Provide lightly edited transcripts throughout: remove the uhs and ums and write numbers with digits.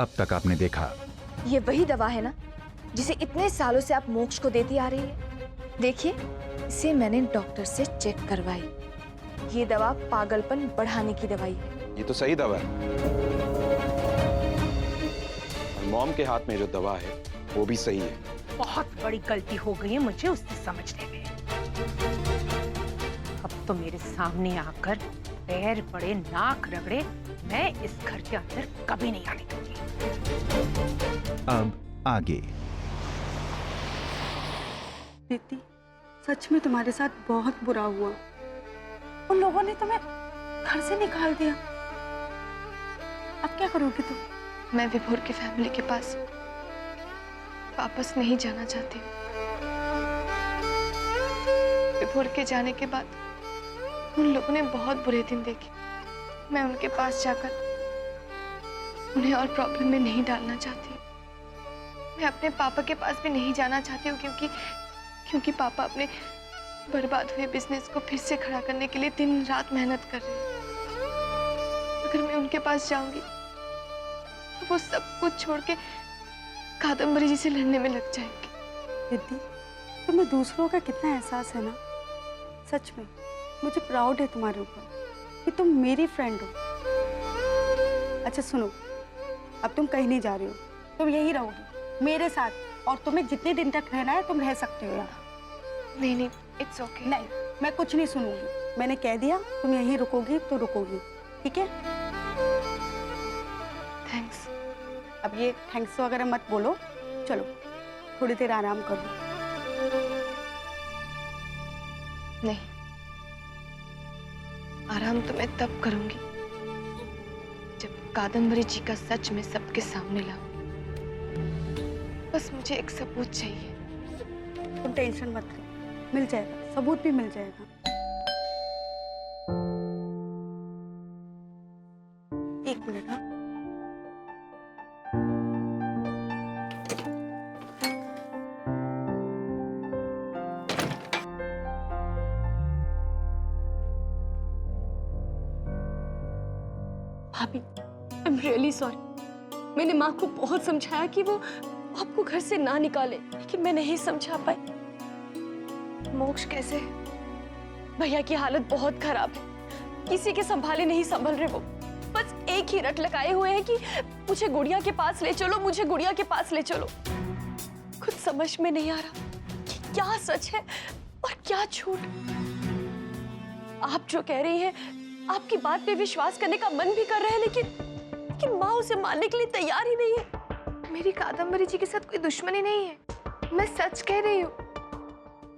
अब तक आपने देखा। ये वही दवा है ना जिसे इतने सालों से आप मोक्ष को देती आ रही है। देखिए, इसे मैंने डॉक्टर से चेक करवाई। ये दवा पागलपन बढ़ाने की दवाई है। ये तो सही दवा है। मॉम के हाथ में जो दवा है वो भी सही है। बहुत बड़ी गलती हो गई है मुझे उससे समझने में। अब तो मेरे सामने आकर पैर पड़े नाक रगड़े, मैं इस घर के अंदर कभी नहीं आने दूंगी। अब आगे। दीदी, सच में तुम्हारे साथ बहुत बुरा हुआ। उन लोगों ने तुम्हें घर से निकाल दिया। अब क्या करोगी तुम? मैं विभोर की फैमिली के पास वापस नहीं जाना चाहती। विभोर के जाने के बाद उन लोगों ने बहुत बुरे दिन देखे। मैं उनके पास जाकर उन्हें और प्रॉब्लम में नहीं डालना चाहती। मैं अपने पापा के पास भी नहीं जाना चाहती हूँ क्योंकि पापा अपने बर्बाद हुए बिजनेस को फिर से खड़ा करने के लिए दिन रात मेहनत कर रहे हैं। अगर मैं उनके पास जाऊंगी तो वो सब कुछ छोड़ के कादम्बरी जी से लड़ने में लग जाएंगे। दीदी, तुम्हें दूसरों का कितना एहसास है ना। सच में मुझे प्राउड है तुम्हारे ऊपर कि तुम मेरी फ्रेंड हो। अच्छा सुनो, अब तुम कहीं नहीं जा रही हो, तुम यही रहोगी मेरे साथ, और तुम्हें जितने दिन तक रहना है तुम रह सकती हो यहाँ। नहीं, इट्स ओके। नहीं, मैं कुछ नहीं सुनूंगी। मैंने कह दिया तुम यहीं रुकोगी तो रुकोगी, ठीक है? थैंक्स। अब ये थैंक्स वगैरह मत बोलो, चलो थोड़ी देर आराम करो। नहीं, आराम तो मैं तब करूंगी जब कादम्बरी जी का सच में सबके सामने लाऊं। बस मुझे एक सबूत चाहिए। तुम टेंशन मत लो, मिल जाएगा, सबूत भी मिल जाएगा। एक मिनट। हाँ, भाभी, आई एम रियली सॉरी। मैंने माँ को बहुत समझाया कि वो आपको घर से ना निकाले, लेकिन मैं नहीं समझा पाई। मोक्ष कैसे? भैया की हालत बहुत खराब है, किसी के संभाले नहीं संभल रहे। वो बस एक ही रट लगाए हुए हैं कि मुझे गुड़िया के पास ले चलो, मुझे गुड़िया के पास ले चलो। कुछ समझ में नहीं आ रहा कि क्या सच है और क्या झूठ। आप जो कह रही हैं, आपकी बात पे विश्वास करने का मन भी कर रहा है, लेकिन माँ उसे मानने के लिए तैयार ही नहीं है। मेरी कादम्बरी जी के साथ कोई दुश्मनी नहीं है, मैं सच कह रही हूँ।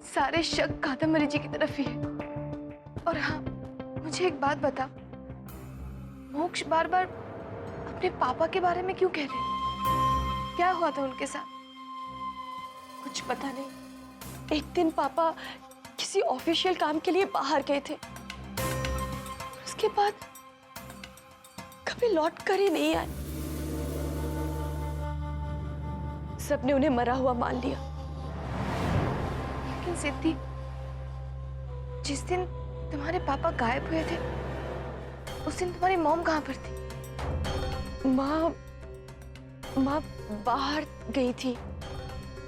सारे शक कादम्बरी जी की तरफ ही है। और हाँ, मुझे एक बात बता, मोक्ष बार बार अपने पापा के बारे में क्यों कह रहे हैं? क्या हुआ था उनके साथ? कुछ पता नहीं। एक दिन पापा किसी ऑफिशियल काम के लिए बाहर गए थे, उसके बाद कभी लौट कर ही नहीं आए। सबने उन्हें मरा हुआ मान लिया। लेकिन सिद्धि, जिस दिन तुम्हारे पापा गायब हुए थे उस दिन तुम्हारी मॉम कहाँ पर थी? माँ बाहर गई थी,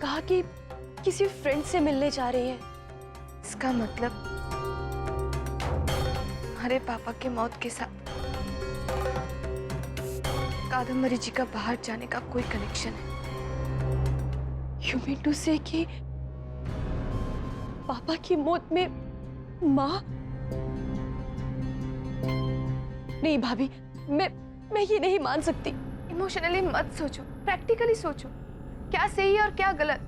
कहा कि किसी फ्रेंड से मिलने जा रही है। इसका मतलब हमारे पापा की मौत के साथ कादम्बरी जी का बाहर जाने का कोई कनेक्शन है? You mean to say कि पापा की मौत में माँ? नहीं भाभी, मैं ये नहीं मान सकती। इमोशनली मत सोचो, प्रैक्टिकली सोचो, क्या सही है और क्या गलत।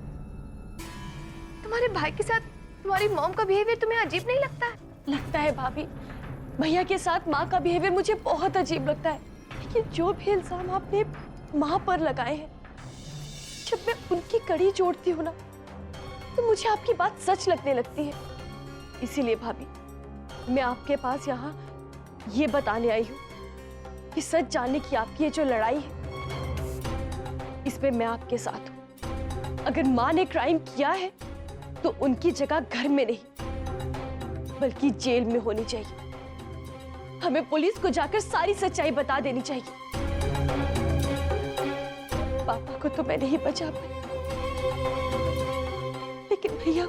तुम्हारे भाई के साथ तुम्हारी मॉम का बिहेवियर तुम्हें अजीब नहीं लगता है? लगता है भाभी, भैया के साथ माँ का बिहेवियर मुझे बहुत अजीब लगता है। लेकिन जो भी इल्जाम आपने माँ पर लगाए हैं, जब मैं उनकी कड़ी जोड़ती हूँ ना, तो मुझे आपकी बात सच लगने लगती है। इसीलिए भाभी, मैं आपके पास यहाँ ये बताने आई हूँ कि सच जानने की आपकी ये जो लड़ाई है, इसमें मैं आपके साथ हूँ। अगर माँ ने क्राइम किया है तो उनकी जगह घर में नहीं बल्कि जेल में होनी चाहिए। हमें पुलिस को जाकर सारी सच्चाई बता देनी चाहिए। पापा को तो मैं नहीं बचा पाई, लेकिन भैया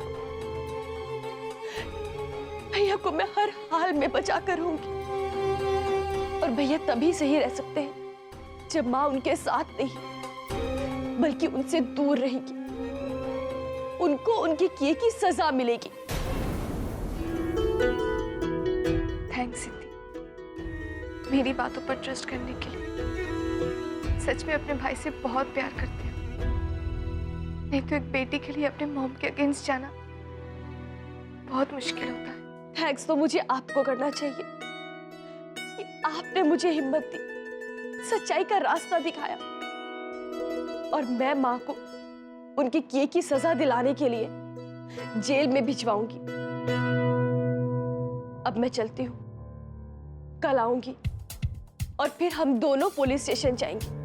को मैं हर हाल में बचा कर रहूंगी। और भैया तभी सही रह सकते हैं जब माँ उनके साथ नहीं बल्कि उनसे दूर रहेगी। उनको उनके किए की सजा मिलेगी। थैंक्स सिद्धि, मेरी बातों पर ट्रस्ट करने के लिए। सच में अपने भाई से बहुत प्यार करते हैं, नहीं तो एक बेटी के लिए अपने मॉम के अगेंस्ट जाना बहुत मुश्किल होता है। थैंक्स तो मुझे आपको करना चाहिए कि आपने मुझे हिम्मत दी, सच्चाई का रास्ता दिखाया, और मैं माँ को उनके किए की सजा दिलाने के लिए जेल में भिजवाऊंगी। अब मैं चलती हूँ, कल आऊंगी और फिर हम दोनों पुलिस स्टेशन जाएंगे,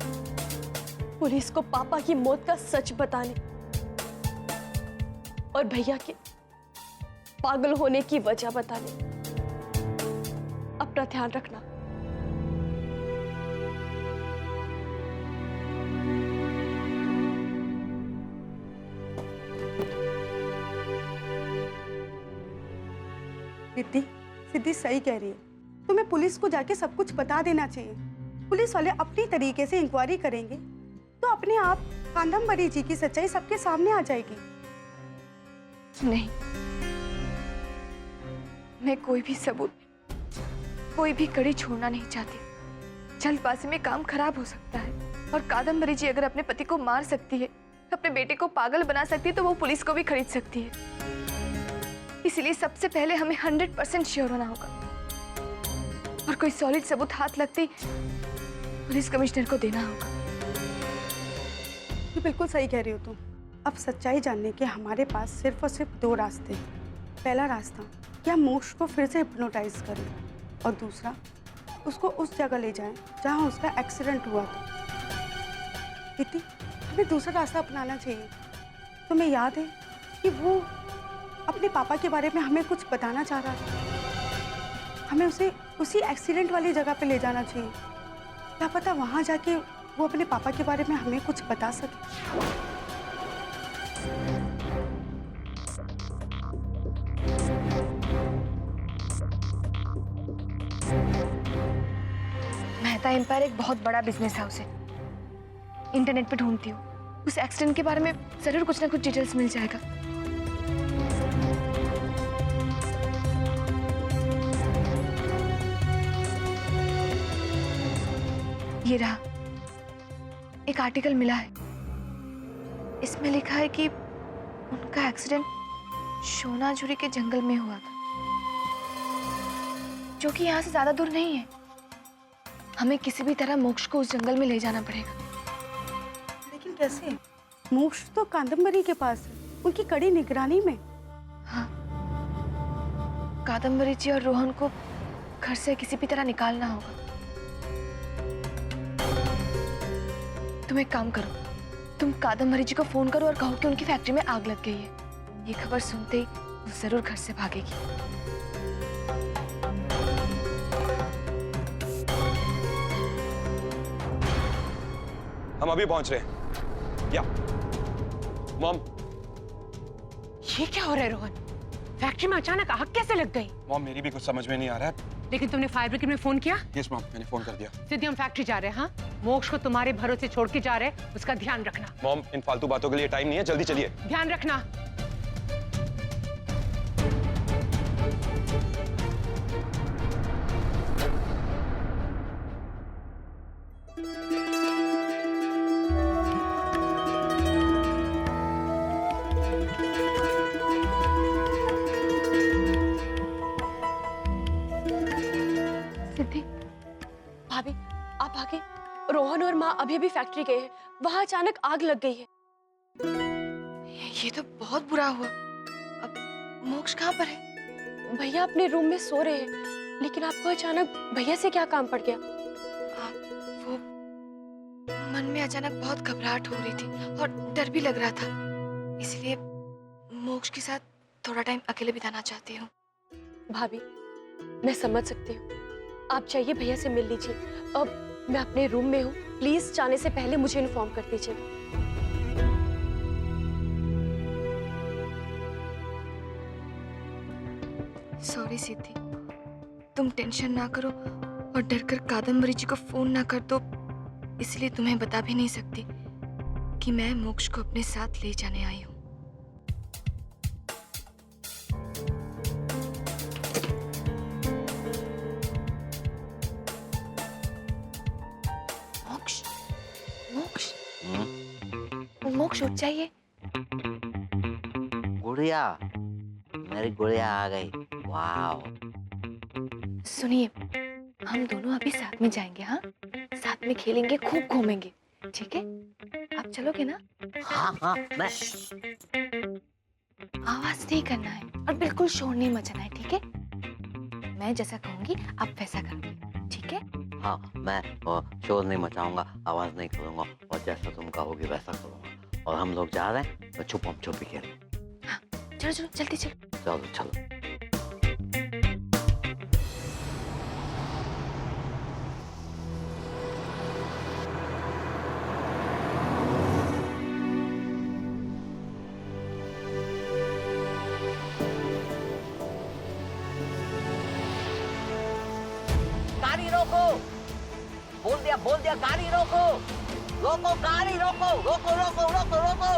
पुलिस को पापा की मौत का सच बताने और भैया के पागल होने की वजह बताने। अपना ध्यान रखना। रिद्धि, सिद्धि सही कह रही है। तुम्हें पुलिस को जाके सब कुछ बता देना चाहिए। पुलिस वाले अपनी तरीके से इंक्वायरी करेंगे तो अपने आप कादम्बरी जी की सच्चाई सबके सामने आ जाएगी। नहीं, मैं कोई भी सबूत, कोई भी कड़ी छोड़ना नहीं चाहती। जल्दबाजी में काम खराब हो सकता है, और कादम्बरी जी अगर अपने पति को मार सकती है, अपने बेटे को पागल बना सकती है, तो वो पुलिस को भी खरीद सकती है। इसलिए सबसे पहले हमें 100% श्योर होना होगा, और कोई सॉलिड सबूत हाथ लगते ही पुलिस कमिश्नर को देना होगा। ये बिल्कुल सही कह रही हो तुम। अब सच्चाई जानने के हमारे पास सिर्फ और सिर्फ दो रास्ते हैं। पहला रास्ता कि हम मोक्ष को फिर से हिप्नोटाइज करें, और दूसरा उसको उस जगह ले जाएं जहां उसका एक्सीडेंट हुआ था। दीदी, हमें दूसरा रास्ता अपनाना चाहिए। तुम्हें याद है कि वो अपने पापा के बारे में हमें कुछ बताना चाह रहा था। हमें उसे उसी एक्सीडेंट वाली जगह पे ले जाना चाहिए। क्या पता वहां जाके वो अपने पापा के बारे में हमें कुछ बता सके। मेहता एम्पायर एक बहुत बड़ा बिजनेस हाउस है। इंटरनेट पे ढूंढती हूँ, उस एक्सीडेंट के बारे में जरूर कुछ ना कुछ डिटेल्स मिल जाएगा। ये रहा, एक आर्टिकल मिला है। इसमें लिखा है कि उनका एक्सीडेंट सोनाझुरी के जंगल में हुआ था, जो कि यहाँ से ज्यादा दूर नहीं है। हमें किसी भी तरह मोक्ष को उस जंगल में ले जाना पड़ेगा। लेकिन कैसे? मोक्ष तो कादम्बरी के पास है, उनकी कड़ी निगरानी में। हाँ, कादम्बरी जी और रोहन को घर से किसी भी तरह निकालना होगा। तुम एक काम करो, तुम कादम्बरी जी को फोन करो और कहो कि उनकी फैक्ट्री में आग लग गई है। ये खबर सुनते ही वो जरूर घर से भागेगी। हम अभी पहुंच रहे हैं। या मॉम। ये क्या हो रहा है रोहन? फैक्ट्री में अचानक आग कैसे लग गई? मॉम, मेरी भी कुछ समझ में नहीं आ रहा है। लेकिन तुमने फायर ब्रिगेड में फोन किया? यस मॉम, मैंने फोन कर दिया। सिद्धि, हम फैक्ट्री जा रहे हैं। हाँ, मोक्ष को तुम्हारे भरोसे छोड़ के जा रहे हैं, उसका ध्यान रखना। मॉम, इन फालतू बातों के लिए टाइम नहीं है, जल्दी चलिए। ध्यान रखना। सिद्धि, भाभी, आप आगे। रोहन और माँ अभी अभी फैक्ट्री गए हैं, वहां अचानक आग लग गई है। ये तो बहुत बुरा हुआ। अब मोक्ष कहाँ पर है? भैया अपने रूम में सो रहे हैं, लेकिन आपको अचानक भैया से क्या काम पड़ गया? वो मन में अचानक बहुत घबराहट हो रही थी और डर भी लग रहा था, इसलिए मोक्ष के साथ थोड़ा टाइम अकेले बिताना चाहती हूँ। भाभी, मैं समझ सकती हूँ। आप चाहिए भैया से मिल लीजिए। अब मैं अपने रूम में हूँ, प्लीज जाने से पहले मुझे इन्फॉर्म कर दीजिए। सॉरी सिद्धि, तुम टेंशन ना करो और डरकर कादम्बरी जी को फोन ना कर दो, इसलिए तुम्हें बता भी नहीं सकती कि मैं मोक्ष को अपने साथ ले जाने आई हूँ। मोक्ष, मोक्ष, मोक्ष उठ जाइए। गुड़िया, मेरी गुड़िया आ गई। वाह। सुनिए, हम दोनों अभी साथ में जाएंगे, हाँ? साथ में खेलेंगे, खूब घूमेंगे, ठीक है? आप चलोगे ना? हाँ हाँ, मैं आवाज नहीं करना है और बिल्कुल शोर नहीं मचाना है, ठीक है? मैं जैसा कहूंगी आप वैसा करोगे, ठीक है? हाँ, मैं शोर नहीं मचाऊंगा, आवाज नहीं करूंगा और जैसा तुम कहोगी वैसा करूंगा। और हम लोग जा रहे हैं तो छुपम छुपी खेल। हाँ, चलो चलो जल्दी चलो। चलो चलो। गाड़ी रोको, बोल दिया गाड़ी रोको, रोको गाड़ी रोको, रोको रोको रोको रोको।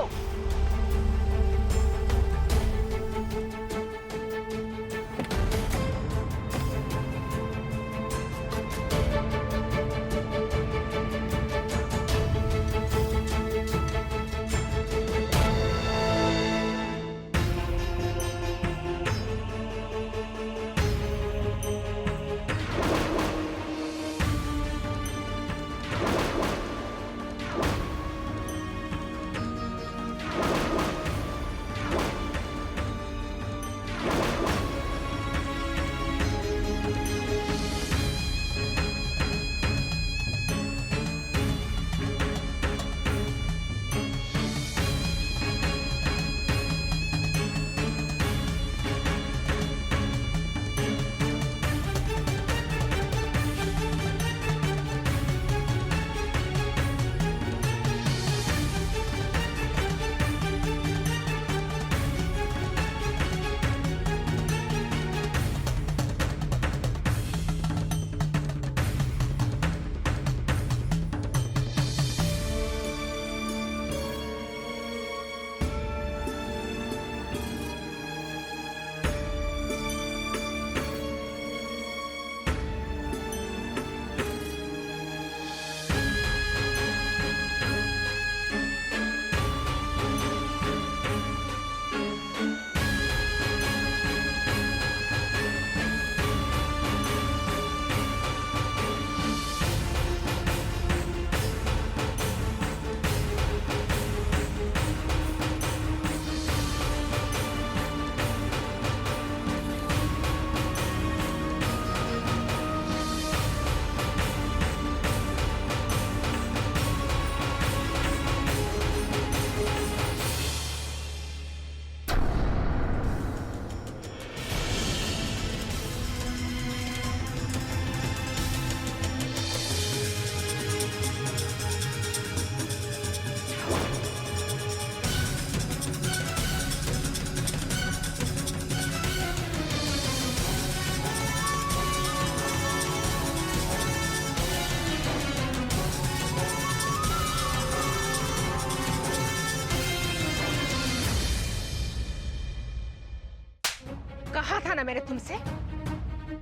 कहा था ना मैंने तुमसे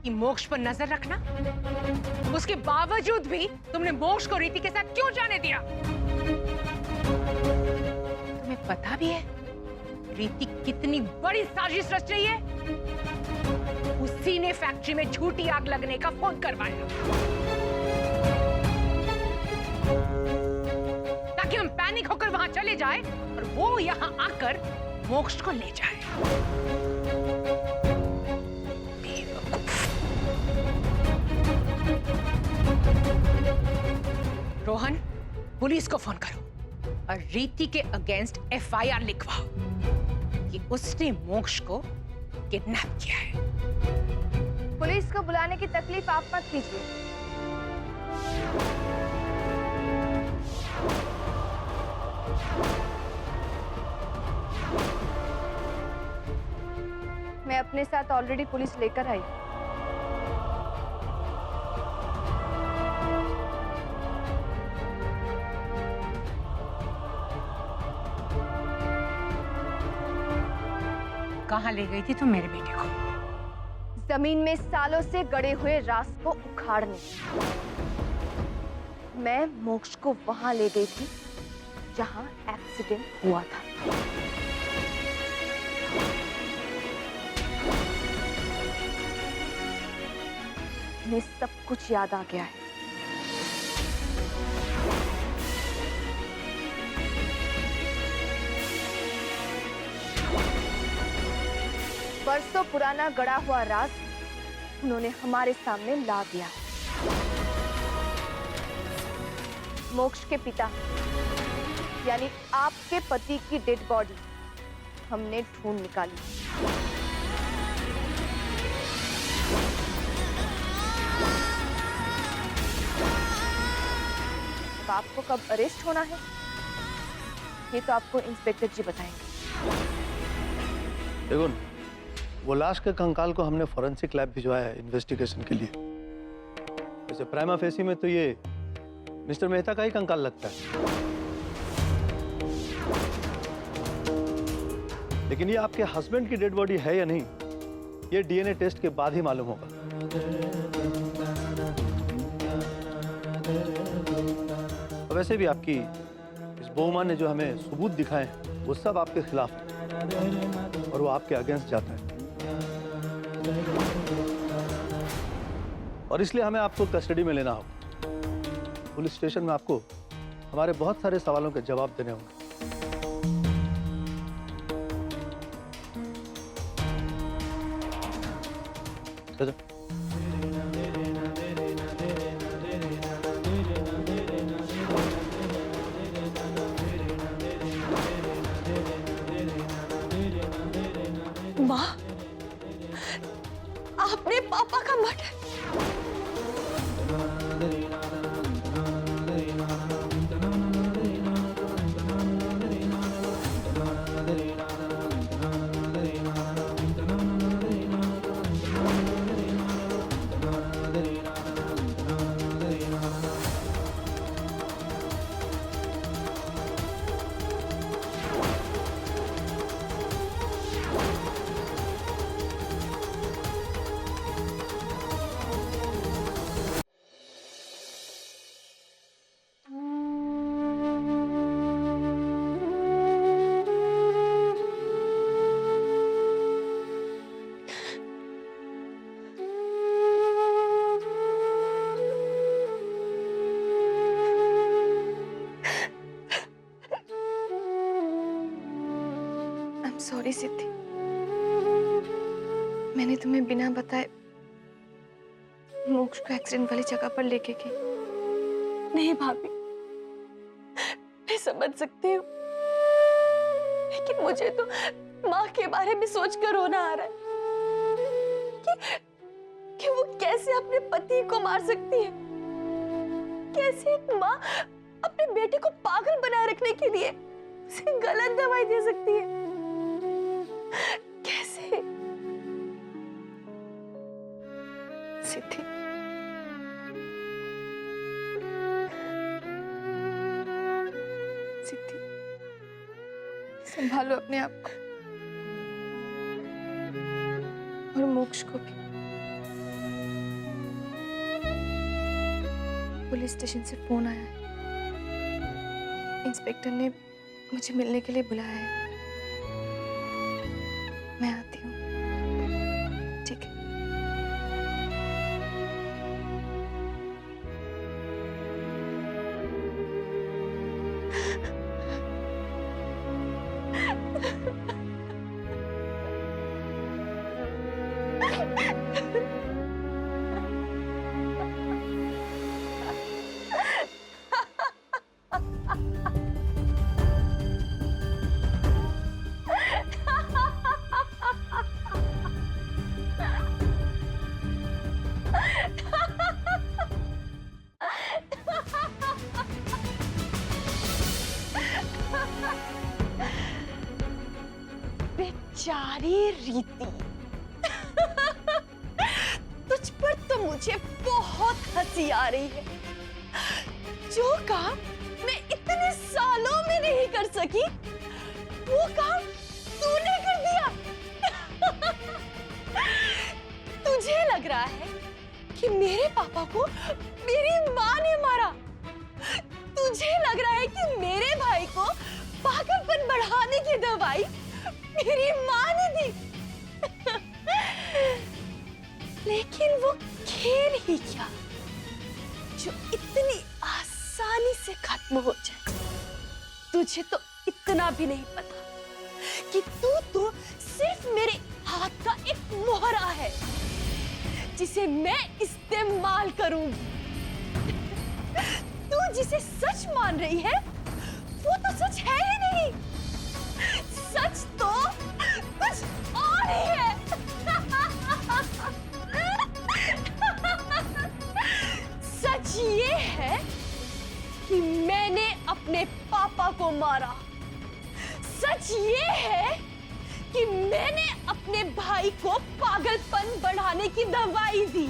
कि मोक्ष पर नजर रखना। उसके बावजूद भी तुमने मोक्ष को रीति के साथ क्यों जाने दिया? तुम्हें पता भी है रीति कितनी बड़ी साजिश रच रही है? उसी ने फैक्ट्री में झूठी आग लगने का फोन करवाया ताकि हम पैनिक होकर वहां चले जाए और वो यहां आकर मोक्ष को ले जाए। रोहन, पुलिस को फोन करो और रीति के अगेंस्ट एफआईआर लिखवाओ कि उसने मोक्ष को किडनैप किया है। पुलिस को बुलाने की तकलीफ आप मत कीजिए। मैं अपने साथ ऑलरेडी पुलिस लेकर आई। कहाँ ले गई थी तुम मेरे बेटे को? जमीन में सालों से गड़े हुए रास्ते को उखाड़ने। मैं मोक्ष को वहां ले गई थी जहां एक्सीडेंट हुआ था। उन्हें सब कुछ याद आ गया है। बरसों पुराना गड़ा हुआ राज उन्होंने हमारे सामने ला दिया। मोक्ष के पिता यानी आपके पति की डेड बॉडी हमने ढूंढ निकाली। अब आपको कब अरेस्ट होना है ये तो आपको इंस्पेक्टर जी बताएंगे। देखो, वो लाश के कंकाल को हमने फॉरेंसिक लैब भिजवाया है इन्वेस्टिगेशन के लिए। वैसे प्राइमा फेसी में तो ये मिस्टर मेहता का ही कंकाल लगता है, लेकिन ये आपके हस्बैंड की डेड बॉडी है या नहीं, ये डीएनए टेस्ट के बाद ही मालूम होगा। वैसे भी आपकी इस बहुमा ने जो हमें सबूत दिखाए हैं वो सब आपके खिलाफ है और वो आपके अगेंस्ट जाता है, और इसलिए हमें आपको कस्टडी में लेना होगा। पुलिस स्टेशन में आपको हमारे बहुत सारे सवालों के जवाब देने होंगे। चलो। माँ, आपने पापा का मर्डर। सॉरी सिद्धि, मैंने तुम्हें बिना बताए मोक्ष को एक्सीडेंट वाली जगह पर लेके गई। नहीं भाभी, मैं समझ सकती हूँ, लेकिन मुझे तो माँ के बारे में सोचकर रोना आ रहा है कि वो कैसे अपने पति को मार सकती है। कैसे एक माँ अपने बेटे को पागल बनाए रखने के लिए उसे गलत दवाई दे सकती है। कैसे? सिद्धि, सिद्धि, संभालो अपने आप को और मोक्ष को भी। पुलिस स्टेशन से फोन आया है, इंस्पेक्टर ने मुझे मिलने के लिए बुलाया है। मैं आती हूँ, ठीक है? बेचारी रीति। तुझ पर तो मुझे बहुत हंसी आ रही है। जो काम मैं इतने सालों में नहीं कर सकी, वो काम तूने कर दिया। तुझे लग रहा है कि मेरे पापा को मेरी माँ ने मारा। तुझे लग रहा है कि मेरे भाई को पागलपन बढ़ाने की दवाई मेरी माँ ने दी। लेकिन वो खेल ही क्या जो इतनी आसानी से खत्म हो जाए। तुझे तो इतना भी नहीं पता कि तू तो सिर्फ मेरे हाथ का एक मोहरा है जिसे मैं इस्तेमाल करूंगी। तू जिसे सच मान रही है वो तो सच है ही नहीं। सच तो कुछ और ही है। सच ये है कि मैंने अपने पापा को मारा। सच ये है कि मैंने अपने भाई को पागलपन बढ़ाने की दवाई दी।